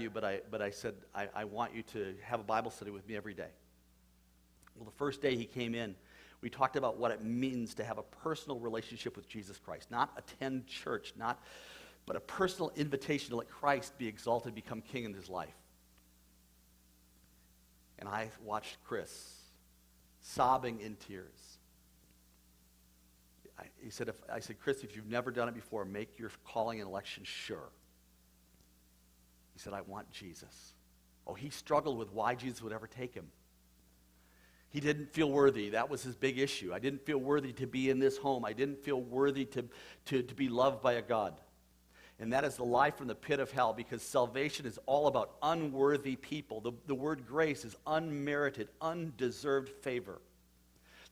you, but I said, I want you to have a Bible study with me every day. Well, the first day he came in, we talked about what it means to have a personal relationship with Jesus Christ. Not attend church, but a personal invitation to let Christ be exalted, become king in his life. And I watched Chris sobbing in tears. I said, Chris, if you've never done it before, make your calling and election sure. He said, I want Jesus. Oh, he struggled with why Jesus would ever take him. He didn't feel worthy. That was his big issue. I didn't feel worthy to be in this home. I didn't feel worthy to be loved by a God. And that is the lie from the pit of hell, because salvation is all about unworthy people. The word grace is unmerited, undeserved favor.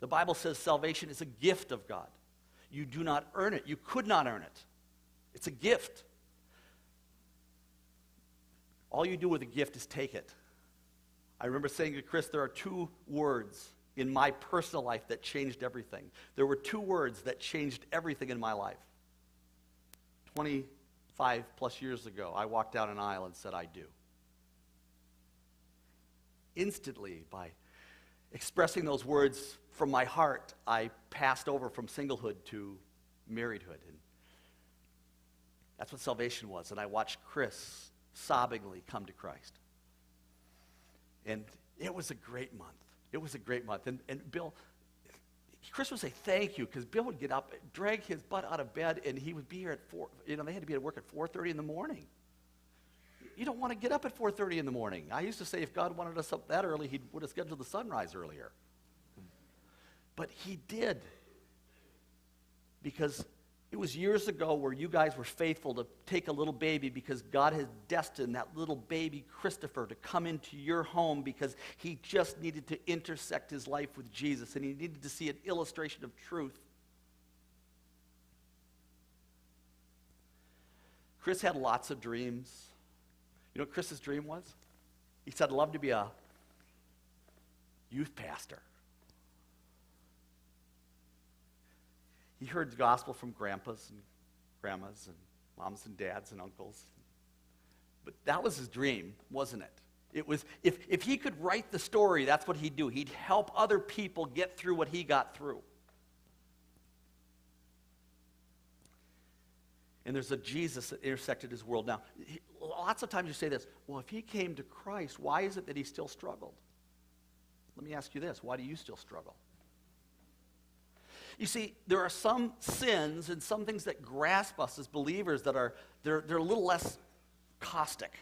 The Bible says salvation is a gift of God. You do not earn it. You could not earn it. It's a gift. All you do with a gift is take it. I remember saying to Chris, there are two words in my personal life that changed everything. There were two words that changed everything in my life. 25 plus years ago, I walked down an aisle and said, I do. Instantly, by expressing those words from my heart, I passed over from singlehood to marriedhood. And that's what salvation was. And I watched Chris sobbingly come to Christ. And it was a great month. It was a great month. And Bill, Chris would say thank you, because Bill would get up, drag his butt out of bed, and he would be here at 4. They had to be at work at 4:30 in the morning. You don't want to get up at 4:30 in the morning. I used to say if God wanted us up that early, he would have scheduled the sunrise earlier. But he did. Because it was years ago where you guys were faithful to take a little baby, because God had destined that little baby Christopher to come into your home, because he just needed to intersect his life with Jesus, and he needed to see an illustration of truth. Chris had lots of dreams. You know what Chris's dream was? He said, I'd love to be a youth pastor. He heard the gospel from grandpas and grandmas and moms and dads and uncles. But that was his dream, wasn't it? It was, if he could write the story, that's what he'd do. He'd help other people get through what he got through. And there's a Jesus that intersected his world. Now, lots of times you say this, well, if he came to Christ, why is it that he still struggled? Let me ask you this, why do you still struggle? You see, there are some sins and some things that grasp us as believers that they're a little less caustic,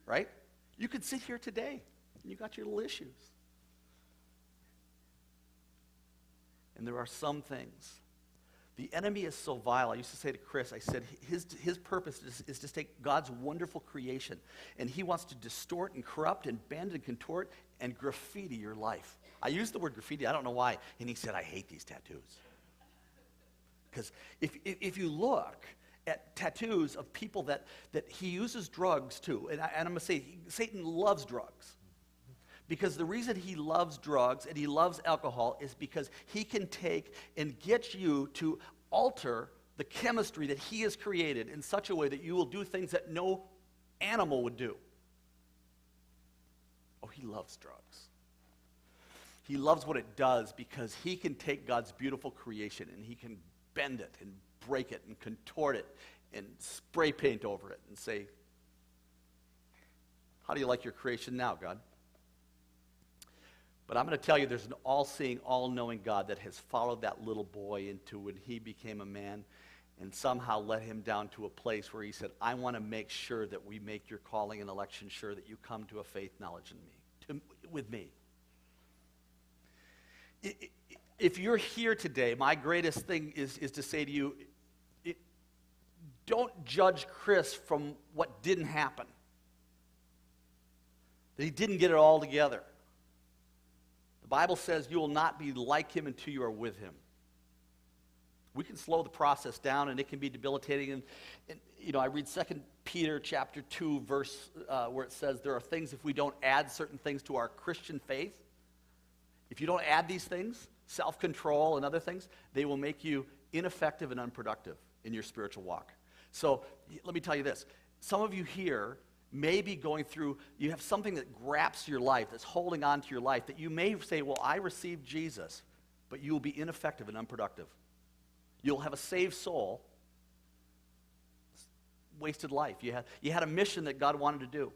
right? You could sit here today and you got your little issues. And there are some things. The enemy is so vile. I used to say to Chris, I said, his purpose is to take God's wonderful creation, and he wants to distort and corrupt and bend and contort and graffiti your life. I used the word graffiti, I don't know why, and he said, I hate these tattoos. Because if you look at tattoos of people that he uses drugs to, and I'm going to say, Satan loves drugs. Because the reason he loves drugs and he loves alcohol is because he can take and get you to alter the chemistry that he has created in such a way that you will do things that no animal would do. Oh, he loves drugs. He loves what it does, because he can take God's beautiful creation and he can bend it and break it and contort it and spray paint over it and say, how do you like your creation now, God? But I'm going to tell you, there's an all-seeing, all-knowing God that has followed that little boy into when he became a man and somehow led him down to a place where he said, I want to make sure that we make your calling and election sure, that you come to a faith knowledge in me, with me. If you're here today, my greatest thing is to say to you, don't judge Chris from what didn't happen, that he didn't get it all together. The Bible says you will not be like him until you are with him. We can slow the process down, and it can be debilitating. And I read 2 Peter chapter 2, verse where it says there are things, if we don't add certain things to our Christian faith, if you don't add these things, self-control and other things, they will make you ineffective and unproductive in your spiritual walk. So let me tell you this. Some of you here may be going through, you have something that grasps your life, that's holding on to your life, that you may say, well, I received Jesus, but you will be ineffective and unproductive. You'll have a saved soul, wasted life. You had a mission that God wanted to do.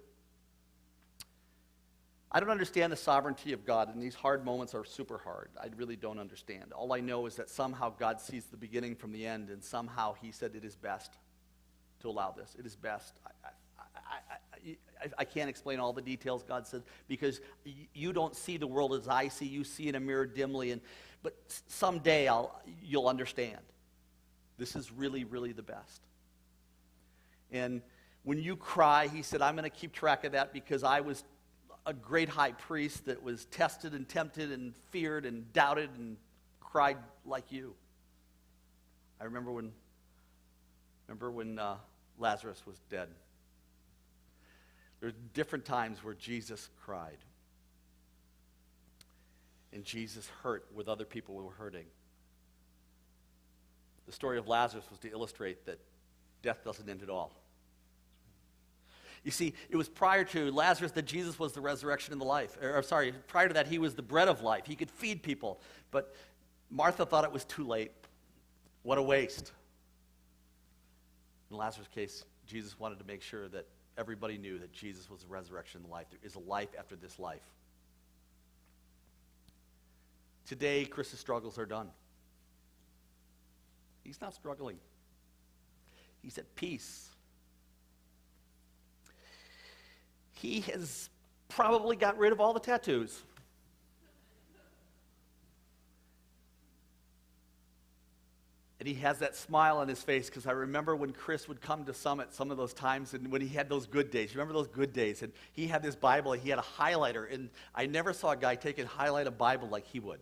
I don't understand the sovereignty of God, and these hard moments are super hard. I really don't understand. All I know is that somehow God sees the beginning from the end, and somehow he said it is best to allow this. It is best. I can't explain all the details, God said, because you don't see the world as I see. You see in a mirror dimly, but someday you'll understand. This is really, really the best. And when you cry, he said, I'm going to keep track of that because I was a great high priest that was tested and tempted and feared and doubted and cried like you. I remember when Lazarus was dead. There's different times where Jesus cried. And Jesus hurt with other people who were hurting. The story of Lazarus was to illustrate that death doesn't end at all. You see, it was prior to Lazarus that Jesus was the resurrection and the life. Prior to that, he was the bread of life. He could feed people. But Martha thought it was too late. What a waste. In Lazarus' case, Jesus wanted to make sure that everybody knew that Jesus was the resurrection and the life. There is a life after this life. Today, Chris's struggles are done. He's not struggling. He's at peace. He has probably got rid of all the tattoos. And he has that smile on his face because I remember when Chris would come to Summit some of those times and when he had those good days. You remember those good days? And he had this Bible and he had a highlighter. And I never saw a guy take and highlight a Bible like he would.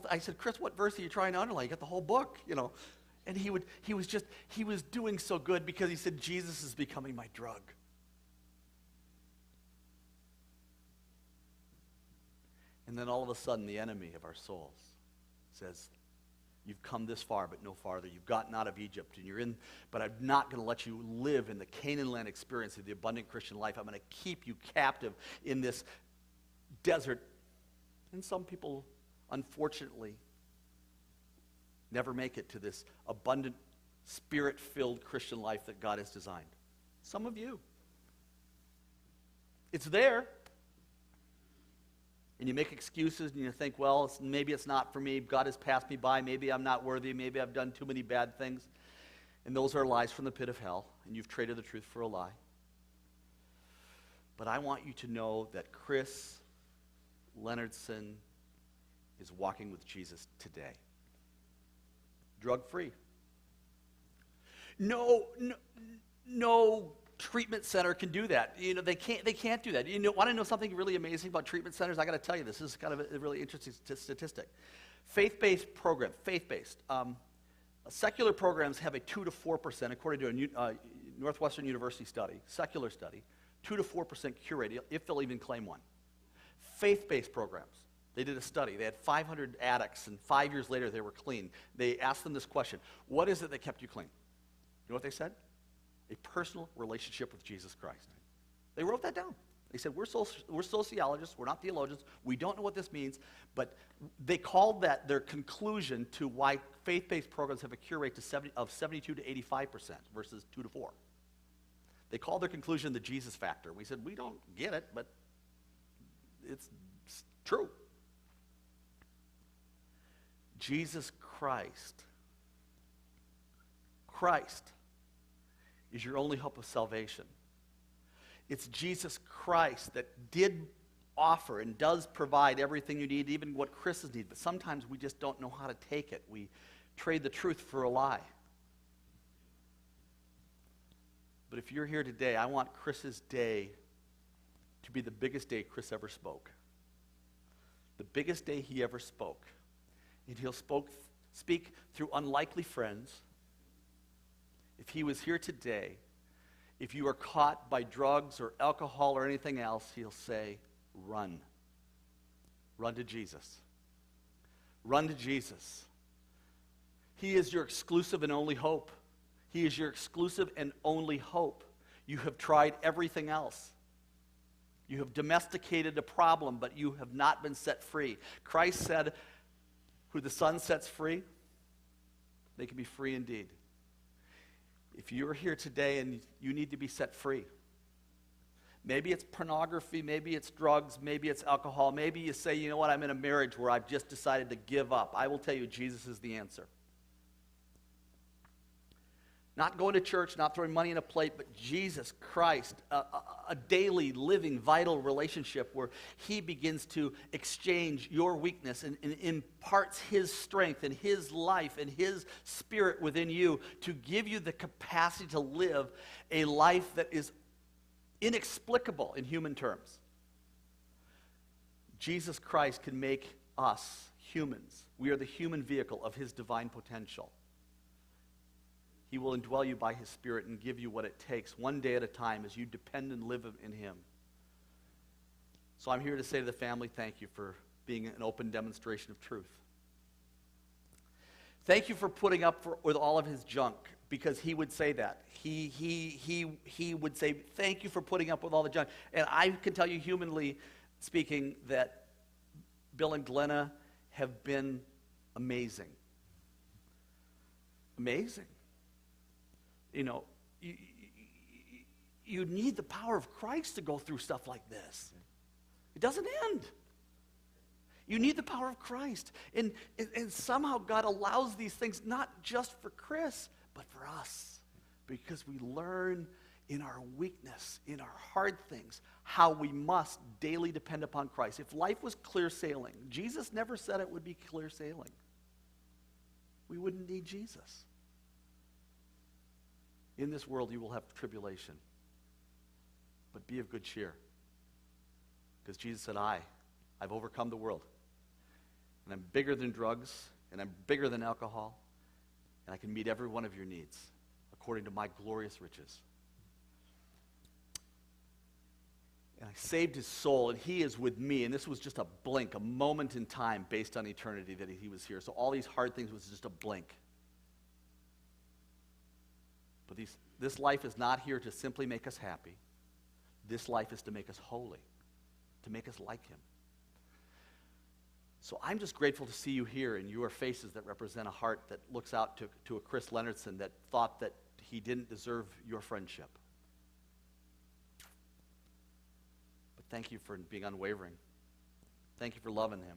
I said, Chris, what verse are you trying to underline? You got the whole book, you know. And he was doing so good because he said, Jesus is becoming my drug. And then all of a sudden, the enemy of our souls says, you've come this far, but no farther. You've gotten out of Egypt, and you're in, but I'm not going to let you live in the Canaan land experience of the abundant Christian life. I'm going to keep you captive in this desert. And some people, unfortunately, never make it to this abundant, spirit-filled Christian life that God has designed. Some of you. It's there. And you make excuses and you think, well, maybe it's not for me. God has passed me by. Maybe I'm not worthy. Maybe I've done too many bad things. And those are lies from the pit of hell. And you've traded the truth for a lie. But I want you to know that Chris Lenardson is walking with Jesus today. Drug-free. No treatment center can do that. You know, they can't do that. You want to know something really amazing about treatment centers? I got to tell you this. This is kind of a really interesting statistic. Faith-based program, secular programs have a 2 to 4%, according to a Northwestern University study, secular study, 2 to 4% cure rate, if they'll even claim one. Faith-based programs, they did a study. They had 500 addicts, and 5 years later they were clean. They asked them this question: what is it that kept you clean? You know what they said? A personal relationship with Jesus Christ. They wrote that down. They said, we're sociologists, we're not theologians, we don't know what this means, but they called that their conclusion to why faith-based programs have a cure rate of 72 to 85% versus 2 to 4. They called their conclusion the Jesus factor. We said, we don't get it, but it's true. Jesus Christ is your only hope of salvation. It's Jesus Christ that did offer and does provide everything you need, even what Chris's need. But sometimes we just don't know how to take it. We trade the truth for a lie. But if you're here today, I want Chris's day to be the biggest day Chris ever spoke. The biggest day he ever spoke. And he'll speak through unlikely friends. If he was here today, if you are caught by drugs or alcohol or anything else, he'll say, run. Run to Jesus. Run to Jesus. He is your exclusive and only hope. He is your exclusive and only hope. You have tried everything else. You have domesticated a problem, but you have not been set free. Christ said, who the Son sets free, they can be free indeed. If you're here today and you need to be set free, maybe it's pornography, maybe it's drugs, maybe it's alcohol, maybe you say, you know what, I'm in a marriage where I've just decided to give up. I will tell you, Jesus is the answer. Not going to church, not throwing money in a plate, but Jesus Christ, a daily, living, vital relationship where he begins to exchange your weakness and imparts his strength and his life and his spirit within you to give you the capacity to live a life that is inexplicable in human terms. Jesus Christ can make us humans. We are the human vehicle of his divine potential. He will indwell you by his Spirit and give you what it takes one day at a time as you depend and live in him. So I'm here to say to the family, thank you for being an open demonstration of truth. Thank you for putting up with all of his junk, because he would say that. He would say, thank you for putting up with all the junk. And I can tell you, humanly speaking, that Bill and Glenna have been amazing. Amazing. You know, you need the power of Christ to go through stuff like this. It doesn't end. You need the power of Christ. And somehow God allows these things not just for Chris, but for us. Because we learn in our weakness, in our hard things, how we must daily depend upon Christ. If life was clear sailing, Jesus never said it would be clear sailing. We wouldn't need Jesus. In this world you will have tribulation, but be of good cheer. Because Jesus said, I've overcome the world. And I'm bigger than drugs, and I'm bigger than alcohol, and I can meet every one of your needs according to my glorious riches. And I saved his soul, and he is with me. And this was just a blink, a moment in time based on eternity that he was here. So all these hard things was just a blink. But this life is not here to simply make us happy. This life is to make us holy, to make us like him. So I'm just grateful to see you here and your faces that represent a heart that looks out to a Chris Lenardson that thought that he didn't deserve your friendship. But thank you for being unwavering. Thank you for loving him.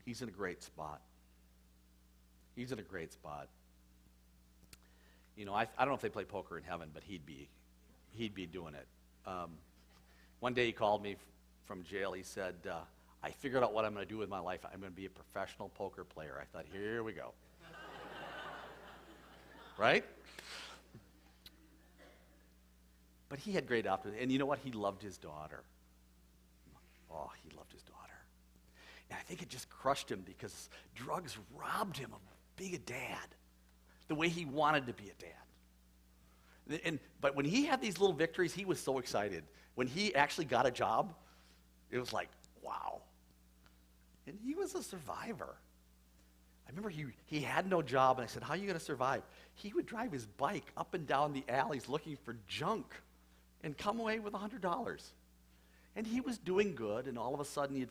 He's in a great spot. He's in a great spot. You know, I don't know if they play poker in heaven, but he'd be doing it. One day he called me from jail. He said, I figured out what I'm going to do with my life. I'm going to be a professional poker player. I thought, here we go. Right? But he had great optimism. And you know what? He loved his daughter. Oh, he loved his daughter. And I think it just crushed him because drugs robbed him of being a dad the way he wanted to be a dad. But when he had these little victories, he was so excited. When he actually got a job, it was like, wow. And he was a survivor. I remember he had no job, and I said, how are you going to survive? He would drive his bike up and down the alleys looking for junk and come away with $100. And he was doing good, and all of a sudden you'd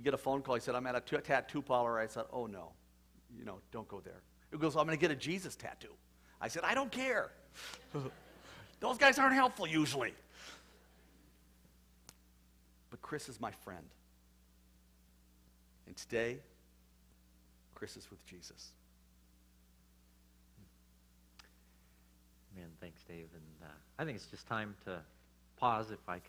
get a phone call. He said, I'm at a tattoo parlor. I said, oh no, don't go there. He goes, I'm going to get a Jesus tattoo. I said, I don't care. Those guys aren't helpful usually. But Chris is my friend. And today, Chris is with Jesus. Man, thanks, Dave. And I think it's just time to pause if I can.